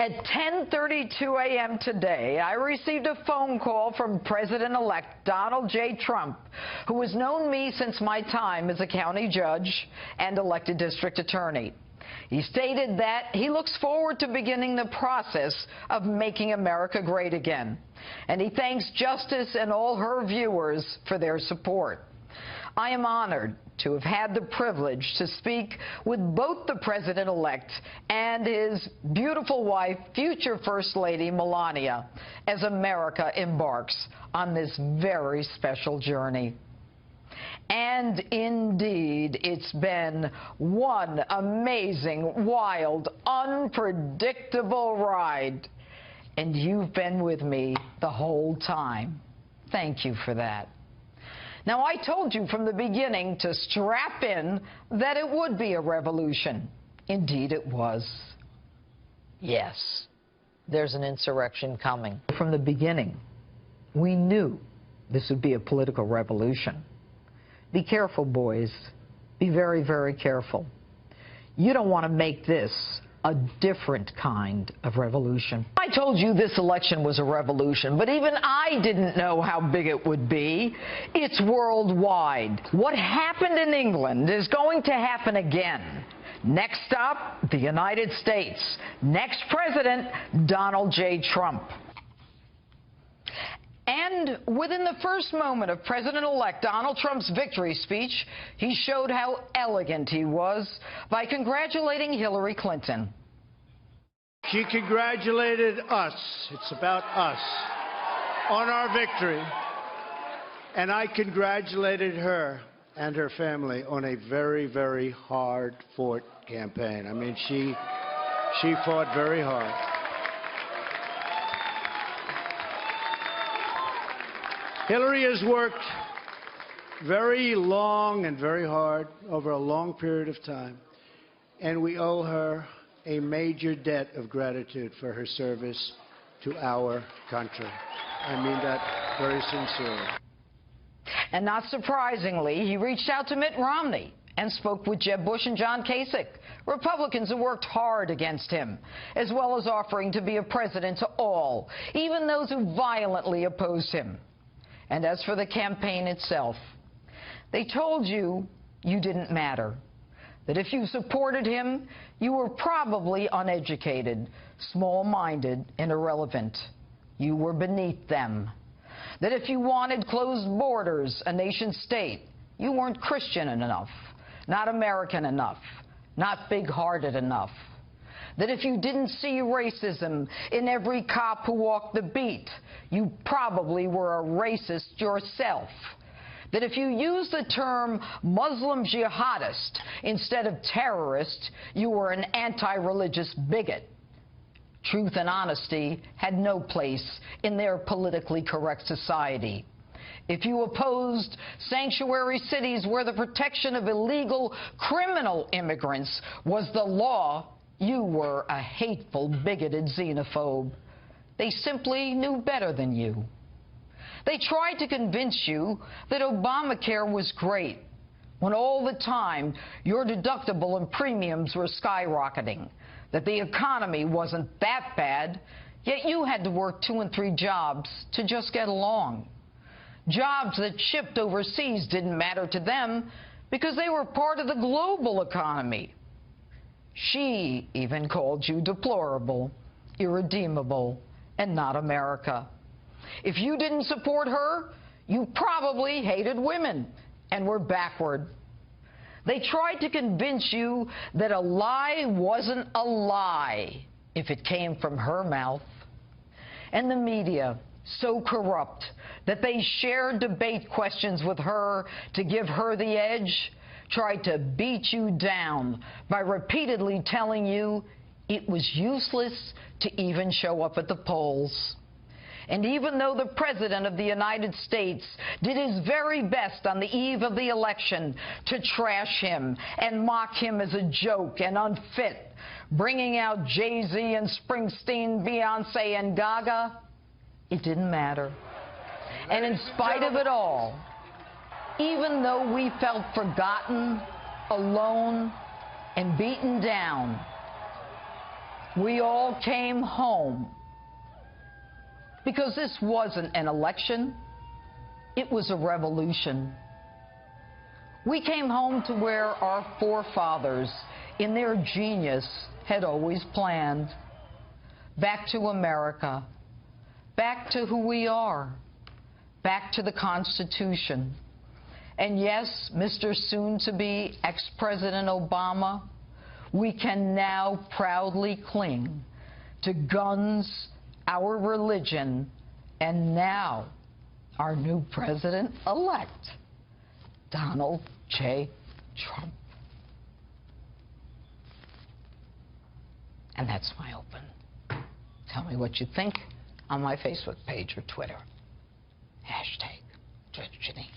At 10:32 a.m. today, I received a phone call from President-elect Donald J. Trump, who has known me since my time as a county judge and elected district attorney. He stated that he looks forward to beginning the process of making America great again, and he thanks Justice and all her viewers for their support. I am honored to have had the privilege to speak with both the President-elect and his beautiful wife, future First Lady Melania, as America embarks on this very special journey. And indeed, it's been one amazing, wild, unpredictable ride. And you've been with me the whole time. Thank you for that. Now, I told you from the beginning to strap in that it would be a revolution. Indeed, it was. Yes, there's an insurrection coming. From the beginning, we knew this would be a political revolution. Be careful, boys. Be very, very careful. You don't want to make this a different kind of revolution. I told you this election was a revolution, but even I didn't know how big it would be. It's worldwide. What happened in England is going to happen again. Next stop, the United States. Next president, Donald J. Trump. And within the first moment of President-elect Donald Trump's victory speech, he showed how elegant he was by congratulating Hillary Clinton. She congratulated us, it's about us, on our victory. And I congratulated her and her family on a very, very hard-fought campaign. I mean, she fought very hard. Hillary has worked very long and very hard over a long period of time, and we owe her a major debt of gratitude for her service to our country. I mean that very sincerely. And not surprisingly, he reached out to Mitt Romney and spoke with Jeb Bush and John Kasich, Republicans who worked hard against him, as well as offering to be a president to all, even those who violently opposed him. And as for the campaign itself, they told you you didn't matter, that if you supported him, you were probably uneducated, small-minded, and irrelevant. You were beneath them. That if you wanted closed borders, a nation-state, you weren't Christian enough, not American enough, not big-hearted enough. That if you didn't see racism in every cop who walked the beat, you probably were a racist yourself. That if you used the term Muslim jihadist instead of terrorist, you were an anti-religious bigot. Truth and honesty had no place in their politically correct society. If you opposed sanctuary cities where the protection of illegal criminal immigrants was the law, you were a hateful, bigoted xenophobe. They simply knew better than you. They tried to convince you that Obamacare was great, when all the time your deductible and premiums were skyrocketing, that the economy wasn't that bad, yet you had to work 2 and 3 jobs to just get along. Jobs that shipped overseas didn't matter to them because they were part of the global economy. She even called you deplorable, irredeemable, and not America. If you didn't support her, you probably hated women and were backward. They tried to convince you that a lie wasn't a lie if it came from her mouth. And the media, so corrupt that they shared debate questions with her to give her the edge, tried to beat you down by repeatedly telling you it was useless to even show up at the polls. And even though the President of the United States did his very best on the eve of the election to trash him and mock him as a joke and unfit, bringing out Jay-Z and Springsteen, Beyonce and Gaga, it didn't matter. And in spite of it all, even though we felt forgotten, alone, and beaten down, We all came home because this wasn't an election. It was a revolution. We came home to where our forefathers, in their genius, had always planned. Back to America. Back to who we are. Back to the Constitution. And yes, Mr. Soon-to-be ex-President Obama, we can now proudly cling to guns, our religion, and now our new president-elect, Donald J. Trump. And that's my open. Tell me what you think on my Facebook page or Twitter. #JudgeJanine.